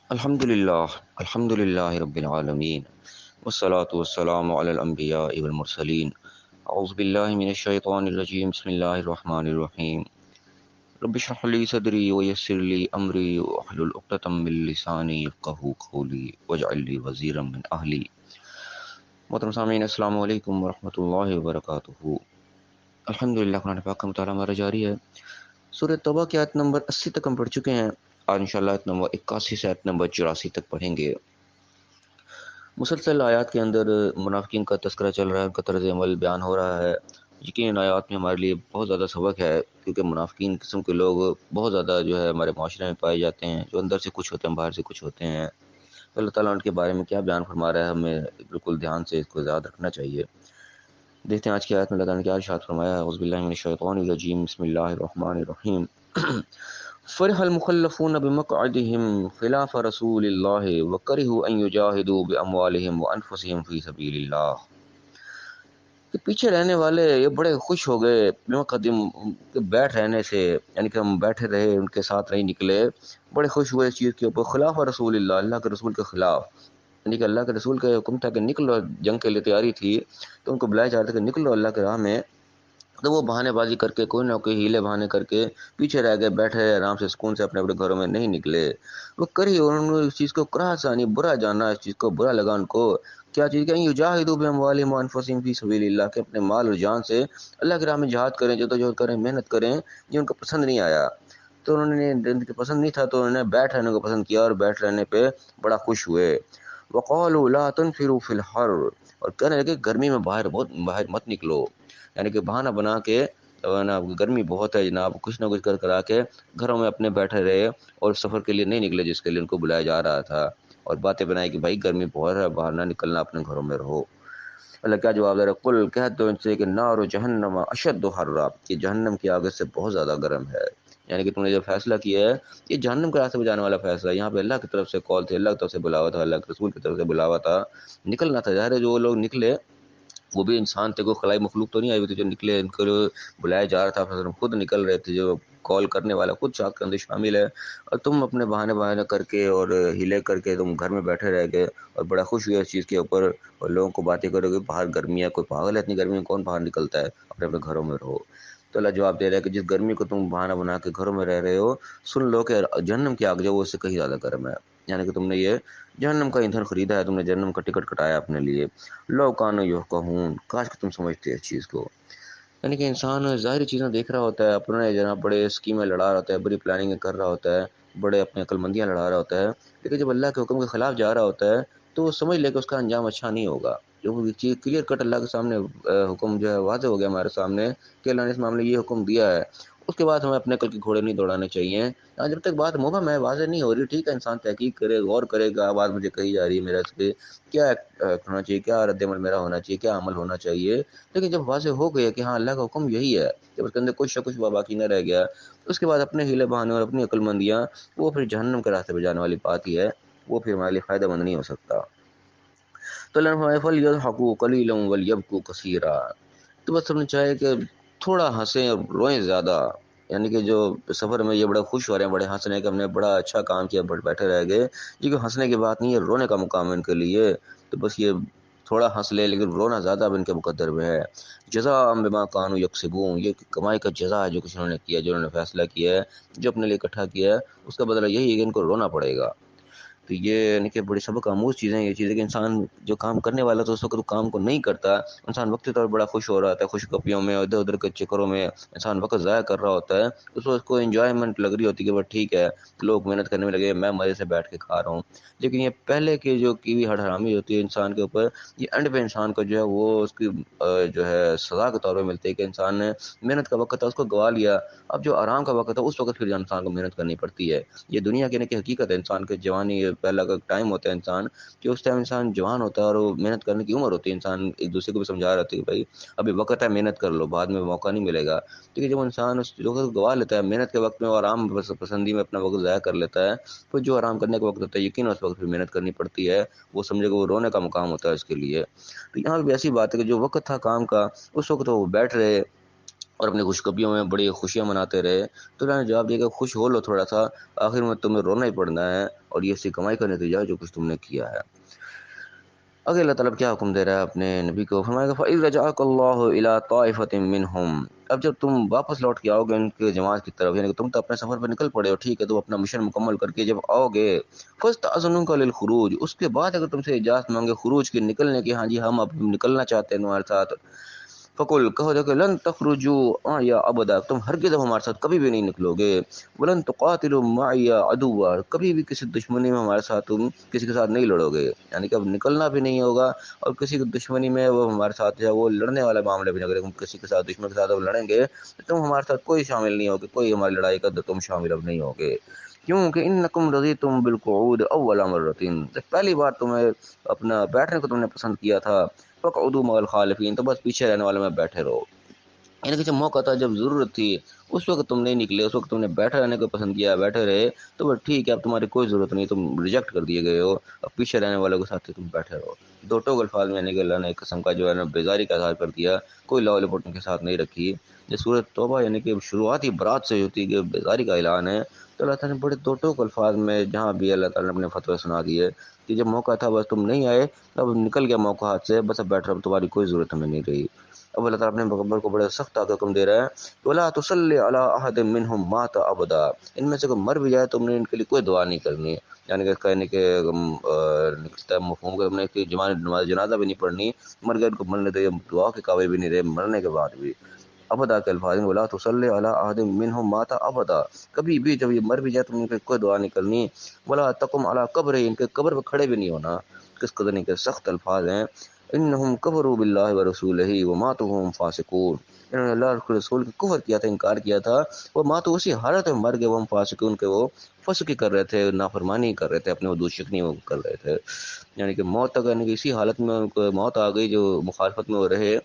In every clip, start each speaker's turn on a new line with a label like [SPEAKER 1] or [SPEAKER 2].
[SPEAKER 1] الحمد للہ رب العالمین والصلاة والسلام علی الانبیاء والمرسلین اعوذ باللہ من الشیطان الرجیم بسم اللہ الرحمن الرحیم رب اشرح لی صدری ویسر لی امری واحلل عقدۃ من لسانی یفقہوا قولی واجعل لی وزیرا من اہلی۔ محترم سامعین، السلام علیکم ورحمۃ اللہ وبرکاتہ۔ الحمدللہ، قرآن پاک کا مطالعہ ہمارا جاری ہے۔ سورہ توبہ کی آیت نمبر 80 تک ہم پڑھ چکے ہیں۔ آج انشاءاللہ آیت نمبر 81 سے آیت نمبر 84 تک پڑھیں گے۔ مسلسل آیات کے اندر منافقین کا تذکرہ چل رہا ہے، ان کا طرز عمل بیان ہو رہا ہے۔ یقین آیات میں ہمارے لیے بہت زیادہ سبق ہے، کیونکہ منافقین قسم کے لوگ بہت زیادہ جو ہے ہمارے معاشرے میں پائے جاتے ہیں، جو اندر سے کچھ ہوتے ہیں، باہر سے کچھ ہوتے ہیں۔ تو اللہ تعالیٰ ان کے بارے میں کیا بیان فرما رہا ہے، ہمیں بالکل دھیان سے اس کو یاد رکھنا چاہیے۔ دیکھتے ہیں آج کی آیت میں اللہ تعالیٰ نے کیا ارشاد فرمایا ہے۔ اعوذ باللہ من الشیطان الرجیم، بسم اللہ الرحمن الرحیم۔ فرح المخلفون بمقعدهم خلاف رسول اللہ وکرہوا ان یجاہدوا باموالہم وانفسہم فی سبیل اللہ۔ کہ پیچھے رہنے والے یہ بڑے خوش ہو گئے بمقدم کے بیٹھ رہنے سے، یعنی کہ ہم بیٹھے رہے، ان کے ساتھ نہیں نکلے، بڑے خوش ہوئے اس چیز کے اوپر۔ خلاف رسول اللہ، اللہ کے رسول کے خلاف، یعنی کہ اللہ کے رسول کا حکم تھا کہ نکلو، جنگ کے لیے تیاری تھی تو ان کو بلایا جا رہا تھا کہ نکلو اللہ کے راہ میں، تو وہ بہانے بازی کر کے، کوئی نہ کوئی ہیلے بہانے کر کے پیچھے رہ گئے، بیٹھے آرام سے سکون سے اپنے اپنے گھروں میں نہیں نکلے۔ وہ کری، انہوں نے اس چیز کو کراہ ثانی، برا جانا، اس چیز کو برا لگا ان کو۔ کیا چیز کہ یجاہدوا باموالہم وانفسہم فی سبیل اللہ، کہ اپنے مال اور جان سے اللہ کے راہ میں جہاد کریں، جدوجہد کریں، محنت کریں۔ یہ ان کو پسند نہیں آیا، تو انہوں نے، ان کو پسند نہیں تھا تو انہوں نے بیٹھ رہنے کو پسند کیا، اور بیٹھ رہنے پہ بڑا خوش ہوئے۔ وقالوا لا تنفروا فی الحر، اور کہنے لگے گرمی میں باہر مت نکلو، یعنی کہ بہانہ بنا کے نا، گرمی بہت ہے جناب، کچھ نہ کچھ کر کے گھروں میں اپنے بیٹھے رہے، اور سفر کے لیے نہیں نکلے جس کے لیے ان کو بلایا جا رہا تھا، اور باتیں بنائی کہ بھائی گرمی بہت ہے، باہر نہ نکلنا، اپنے گھروں میں رہو۔ اللہ کیا جواب دے رہا ہے؟ قل، کہہ دو ان سے کہ نار جہنم اشد حرا، کہ جہنم کی آگ سے بہت زیادہ گرم ہے۔ یعنی کہ تم نے جو فیصلہ کیا ہے یہ جہنم کے راستے پہ جانے والا فیصلہ ہے۔ یہاں پہ اللہ کی طرف سے کال تھی، اللہ کی طرف سے بلاوا تھا، اللہ کے رسول کی طرف سے بلاوا تھا، نکلنا تھا۔ ظاہر ہے جو لوگ نکلے وہ بھی انسان تھے، کوئی خلائی مخلوق تو نہیں آئی ہوئی تھی جو نکلے، ان کو بلایا جا رہا تھا، خود نکل رہے تھے، جو کال کرنے والا خود ساتھ کے اندر شامل ہے، اور تم اپنے بہانے کر کے اور ہیلے کر کے تم گھر میں بیٹھے رہ گئے، اور بڑا خوش ہوئے اس چیز کے اوپر، اور لوگوں کو باتیں کرو گے باہر گرمی ہے، کوئی پاگل ہے اتنی گرمی میں کون باہر نکلتا ہے، اپنے اپنے گھروں میں رہو۔ تو اللہ جواب دے رہا ہے کہ جس گرمی کو تم بہانہ بنا کے گھروں میں رہ رہے ہو، سن لو کہ جہنم کی آگ جو وہ اس سے کہیں زیادہ گرم ہے۔ یعنی کہ تم نے یہ جہنم کا ایندھن خریدا ہے، تم نے جہنم کا ٹکٹ کٹایا اپنے لیے۔ لو کانوا یفقہون، کاش کہ تم سمجھتے اس چیز کو۔ یعنی کہ انسان ظاہری چیزیں دیکھ رہا ہوتا ہے، اپنے جناب بڑے اسکیمیں لڑا رہا ہوتا ہے، بڑی پلاننگ کر رہا ہوتا ہے، بڑے اپنے عقل مندیاں لڑا رہا ہوتا ہے، لیکن جب اللہ کے حکم کے خلاف جا رہا ہوتا ہے تو وہ سمجھ لے کہ اس کا انجام اچھا نہیں ہوگا۔ جو چیز کلیئر کٹ اللہ کے سامنے حکم جو ہے واضح ہو گیا ہمارے سامنے کہ اللہ نے اس معاملے یہ حکم دیا ہے، اس کے بعد ہمیں اپنے عقل کے گھوڑے نہیں دوڑانے چاہیے۔ جب تک بات مبہم ہے، واضح نہیں ہو رہی، ٹھیک ہے، انسان تحقیق کرے، غور کرے گا، بات مجھے کہی جا رہی ہے، میرا اس پہ کیا ہونا چاہیے، کیا رد عمل میرا ہونا چاہیے، کیا عمل ہونا چاہیے۔ لیکن جب واضح ہو گیا کہ ہاں اللہ کا حکم یہی ہے، جب اس کے اندر کوئی شک و شبہ باقی نہ رہ گیا، اس کے بعد اپنے ہیلے بہانے اور اپنی عقل مندیاں، وہ پھر جہنم کے راستے پہ جانے والی بات ہی ہے، وہ پھر ہمارے لیے فائدہ مند نہیں ہو سکتا۔ تو اللہ نے فرمایا فَلْيَضْحَكُوا قَلِيلًا وَلْيَبْكُوا كَثِيرًا، تو بس ہم نے چاہے کہ تھوڑا ہنسیں اور روئیں زیادہ۔ یعنی کہ جو سفر میں یہ بڑا خوش ہو رہے ہیں، بڑے ہنس رہے ہیں کہ ہم نے بڑا اچھا کام کیا، بیٹھے رہ گئے، یہ کوئی ہنسنے کی بات نہیں ہے، رونے کا مقام ہے ان کے لیے۔ تو بس یہ تھوڑا ہنس لے، لیکن رونا زیادہ اب ان کے مقدر میں ہے۔ جزاء بما كانوا يكسبون، یہ کمائی کا جزا ہے جو کسی نے کیا، جو انہوں نے فیصلہ کیا ہے، جو اپنے لیے اکٹھا کیا ہے، اس کا بدلہ یہی ہے کہ ان کو رونا پڑے گا۔ تو یہ یعنی کہ بڑی سبق آموز چیزیں، یہ چیزیں کہ انسان جو کام کرنے والا تو اس وقت کام کو نہیں کرتا، انسان وقتی طور پر بڑا خوش ہو رہا ہوتا ہے، خوش گپیوں میں، ادھر ادھر کے چکروں میں انسان وقت ضائع کر رہا ہوتا ہے، اس وقت کو انجوائمنٹ لگ رہی ہوتی ہے کہ بس ٹھیک ہے، لوگ محنت کرنے میں لگے، میں مزے سے بیٹھ کے کھا رہا ہوں۔ لیکن یہ پہلے کی جو کی ہوئی ہڑ حرامی ہوتی ہے انسان کے اوپر، یہ اینڈ پہ انسان کو جو ہے وہ اس کی جو ہے سزا کے طور پہ ملتی ہے کہ انسان نے محنت کا وقت تھا اس کو گوا لیا، اب جو آرام کا وقت ہے اس وقت پھر انسان کو محنت کرنی پڑتی ہے۔ یہ دنیا کی کہ حقیقت ہے، انسان کے جوانی پہلا کا ٹائم ہوتا ہے انسان کہ اس ٹائم انسان جوان ہوتا ہے اور وہ محنت کرنے کی عمر ہوتی ہے، انسان ایک دوسرے کو بھی سمجھا رہا ہوتا ہے کہ بھائی ابھی وقت ہے، محنت کر لو، بعد میں موقع نہیں ملے گا۔ لیکن جب انسان اس وقت کو گوا لیتا ہے محنت کے وقت میں، اور آرام پسندی میں اپنا وقت ضائع کر لیتا ہے، تو جو آرام کرنے کا وقت ہوتا ہے یقین اس وقت پھر محنت کرنی پڑتی ہے، وہ سمجھے کہ وہ رونے کا مقام ہوتا ہے اس کے لیے۔ تو یہاں بھی ایسی بات ہے کہ جو وقت تھا کام کا، اس وقت وہ بیٹھ رہے، اور اپنی خوشخبریوں میں بڑی خوشیاں مناتے رہے، تو اللہ نے جواب دیا کہ خوش ہو لو تھوڑا سا، آخر میں تمہیں رونا ہی پڑنا ہے، اور یہ اسی کمائی کا نتیجہ ہے جو کچھ تم نے کیا ہے۔ آگے اللہ تعالیٰ کیا حکم دے رہا ہے اپنے نبی کو، فرمائے گا فَإِذْ رَجَعَكَ اللَّهُ إِلَىٰ طَائِفَةٍ مِّنْهُمْ، اب جب تم واپس لوٹ کے آؤ گے ان کے جماعت کی طرف، یعنی کہ تم تو اپنے سفر پہ نکل پڑے ہو، ٹھیک ہے، تم اپنا مشن مکمل کر کے جب آؤ گے، فَاسْتَأْذَنُوكَ لِلْخُرُوجِ، اس کے بعد اگر تم سے اجازت مانگے خروج کی، نکلنے کی، ہاں جی ہم اب نکلنا چاہتے ہیں تمہارے ساتھ، فقل کہو جو کہ لن تخرجوا یا ابدا، تم ہرگز اب ہمارے ساتھ کبھی بھی نہیں نکلو گے، ولن تقاتلوا معي عدوا، کبھی بھی کسی دشمنی میں ہمارے ساتھ تم کسی کے ساتھ نہیں لڑو گے، یعنی کہ اب نکلنا بھی نہیں ہوگا، اور کسی کی دشمنی میں وہ ہمارے ساتھ ہے، وہ لڑنے والے معاملے بھی نہیں، اگر ہم کسی کے ساتھ دشمن کے ساتھ اب لڑیں گے تو تم ہمارے ساتھ کوئی شامل نہیں ہوگے، کوئی ہماری لڑائی کا تم شامل اب نہیں ہوگے، کیونکہ انکم رضیتم بالقعود اول مرۃ، پہلی بار تمہیں اپنا بیٹھنے کو تم نے پسند کیا تھا، فقعدوا مع الخالفین، تو بس پیچھے رہنے والوں میں بیٹھے رہو، یعنی کہ جب موقع تھا، جب ضرورت تھی، اس وقت تم نہیں نکلے، اس وقت تم نے بیٹھے رہنے کو پسند کیا، بیٹھے رہے، تو بس ٹھیک ہے، اب تمہاری کوئی ضرورت نہیں، تم ریجیکٹ کر دیے گئے ہو، اب پیچھے رہنے والوں کے ساتھ تم بیٹھے رہو۔ دو ٹوک الفاظ میں یعنی کہ اللہ نے ایک قسم کا جو ہے نا بیزاری کا اظہار کر دیا، کوئی لاؤ لپٹ کے ساتھ نہیں رکھی، یہ سورۃ توبہ یعنی کہ شروعاتی برات سے ہوتی کہ بیزاری کا اعلان ہے، تو اللہ تعالیٰ نے بڑے دو ٹوک الفاظ میں جہاں بھی اللہ تعالیٰ نے اپنے فتوے سنا دیے کہ جب موقع تھا بس تم نہیں آئے، اب نکل گیا موقع ہاتھ سے، بس اب بیٹھ رہا، تمہاری کوئی ضرورت ہمیں نہیں رہی۔ اب اللہ تعالیٰ اپنے پیغمبر کو بڑے سخت حکم دے رہا ہے، وَلَا تُصَلِّ عَلَىٰ أَحَدٍ مِّنْهُم مَاتَ أَبَدًا، ان میں سے کوئی مر بھی جائے تم نے ان کے لیے کوئی دعا نہیں کرنی، یعنی کہ کہنے کے نکلتا ہے مفہوم کہ تم نے کہ نماز جنازہ بھی نہیں پڑھنی، مر گئے ان کو مرنے دے، دعا کے قابل بھی نہیں رہے مرنے کے بعد بھی۔ ابدا کے الفاظ ہیں، وَلَا تُصَلِّ عَلَىٰ أَحَدٍ مِّنْهُم مَاتَ أَبَدًا، کبھی بھی جب یہ مر بھی جائے تم نے ان کی کوئی دعا نہیں کرنی، وَلَا تَقُمْ عَلَىٰ قَبْرِهِ، ان کے قبر پہ کھڑے بھی نہیں ہونا، کس قدر ان کے سخت الفاظ ہیں، انہم کفروا باللہ ورسولہ وماتوا وہم فاسقون، انہوں نے اللہ کے رسول کی کفر کیا تھا، انکار کیا تھا، وہ ماتوا اسی حالت میں مر گئے، وہ ہم فاسقون کے وہ فسق کر رہے تھے، نافرمانی کر رہے تھے، اپنے حدود شکنی وہ کر رہے تھے، یعنی کہ موت تک، یعنی کہ اسی حالت میں ان کو موت آ گئی جو مخالفت میں وہ رہے،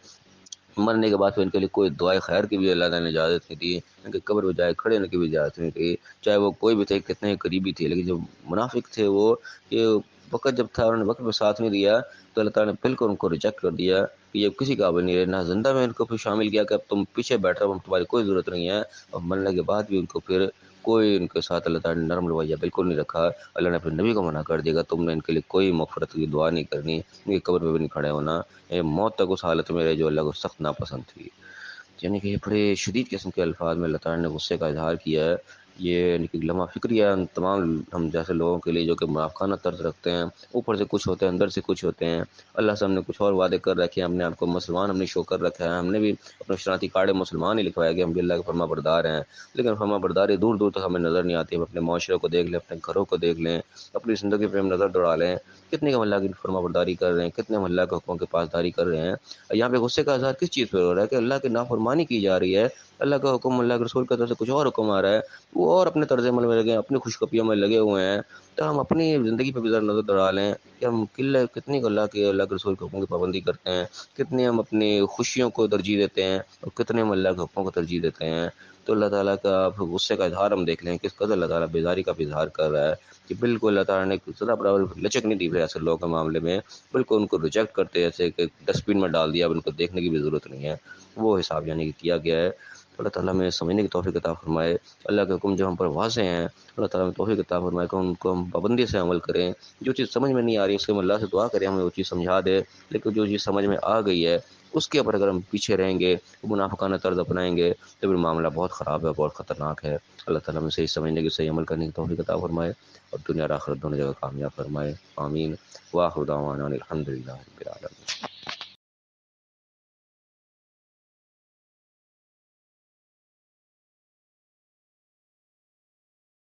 [SPEAKER 1] مرنے کے بعد پھر ان کے لیے کوئی دعائے خیر کی بھی اللہ تعالیٰ نے اجازت نہیں دی، ان کے قبر پہ جائے کھڑے ہونے کی بھی اجازت نہیں دی، چاہے وہ کوئی بھی تھے، کتنے ہی قریبی تھے، لیکن جو منافق تھے وہ، یہ وقت جب تھا انہوں نے وقت پہ ساتھ نہیں دیا، تو اللہ تعالیٰ نے بالکل ان کو ریجیکٹ کر دیا کہ یہ کسی قابل نہیں رہے، نہ زندہ میں ان کو پھر شامل کیا کہ اب تم پیچھے بیٹھ رہے ہو، تمہاری کوئی ضرورت نہیں ہے، اور مرنے کے بعد بھی ان کو پھر کوئی ان کے ساتھ اللہ تعالیٰ نے نرم رویہ بالکل نہیں رکھا، اللہ نے اپنے نبی کو منع کر دیا کہ تم نے ان کے لیے کوئی مغفرت کی دعا نہیں کرنی، ان کی قبر پہ بھی نہیں کھڑے ہونا، یہ موت تک اس حالت میں رہے جو اللہ کو سخت ناپسند تھی، یعنی کہ یہ بڑے شدید قسم کے الفاظ میں اللہ تعالیٰ نے غصے کا اظہار کیا ہے، یہ یعنی کہ لمحہ فکری ہے ان تمام ہم جیسے لوگوں کے لیے جو کہ منافقانہ طرز رکھتے ہیں، اوپر سے کچھ ہوتے ہیں اندر سے کچھ ہوتے ہیں، اللہ سے ہم نے کچھ اور وعدے کر رکھے ہیں، ہم نے آپ کو مسلمان ہم نے شو کر رکھا ہے، ہم نے بھی اپنے شناختی کارڈ مسلمان ہی لکھوایا کہ ہم بھی اللہ کے فرما بردار ہیں، لیکن فرما برداری دور دور تک ہمیں نظر نہیں آتی، ہم اپنے معاشرے کو دیکھ لیں، اپنے گھروں کو دیکھ لیں، اپنی زندگی پہ ہم نظر دوڑا لیں، کتنے ہم اللہ کی فرما برداری کر رہے ہیں، کتنے ہم اللہ کے حکموں کے پاسداری کر رہے ہیں، یہاں پہ غصے کا اظہار کس چیز پہ ہو رہا ہے کہ اللہ کی نافرمانی کی جا رہی ہے، اللہ کا حکم، اللہ کے رسول کی طرف سے کچھ اور حکم آ رہا ہے، وہ اور اپنے طرز عمل میں لگے ہیں، اپنی خوشخبریوں میں لگے ہوئے ہیں، تو ہم اپنی زندگی پہ بھی ذرا نظر دوڑا لیں کہ ہم کتنی اللہ کے رسول کے حکم کی پابندی کرتے ہیں، کتنے ہم اپنی خوشیوں کو ترجیح دیتے ہیں، اور کتنے ہم اللہ کے حکموں کو ترجیح دیتے ہیں، تو اللہ تعالیٰ کا غصے کا اظہار ہم دیکھ لیں کس قدر اللہ تعالیٰ بیزاری کا بھی اظہار کر رہا ہے، کہ بالکل اللہ تعالیٰ نے ذرا برابر لچک نہیں دی ایسے لوگوں کے معاملے میں، بالکل ان کو ریجیکٹ کرتے ایسے کہ ڈسٹ بن میں ڈال دیا، اب ان کو دیکھنے کی بھی ضرورت نہیں ہے، وہ حساب یعنی کہ کیا گیا ہے، تو اللہ تعالیٰ میں سمجھنے کی توفیق عطا فرمائے، اللہ کے حکم جو ہم پر واضح ہیں، اللہ تعالیٰ میں توفیق عطا فرمائے کہ ان کو ہم پابندی سے عمل کریں، جو چیز سمجھ میں نہیں آ رہی اس کے ہم اللہ سے دعا کریں ہمیں وہ چیز سمجھا دے، لیکن جو چیز سمجھ میں آ گئی ہے اس کے اوپر اگر ہم پیچھے رہیں گے، منافقانہ طرز اپنائیں گے، تو پھر معاملہ بہت خراب ہے، بہت خطرناک ہے، اللہ تعالیٰ میں صحیح سمجھنے کی، صحیح عمل کرنے کی توفیق عطا فرمائے، اور دنیا اور آخرت دونوں جگہ کامیاب فرمائے، آمین، وآخر دعوانا ان الحمد للہ رب العالمین۔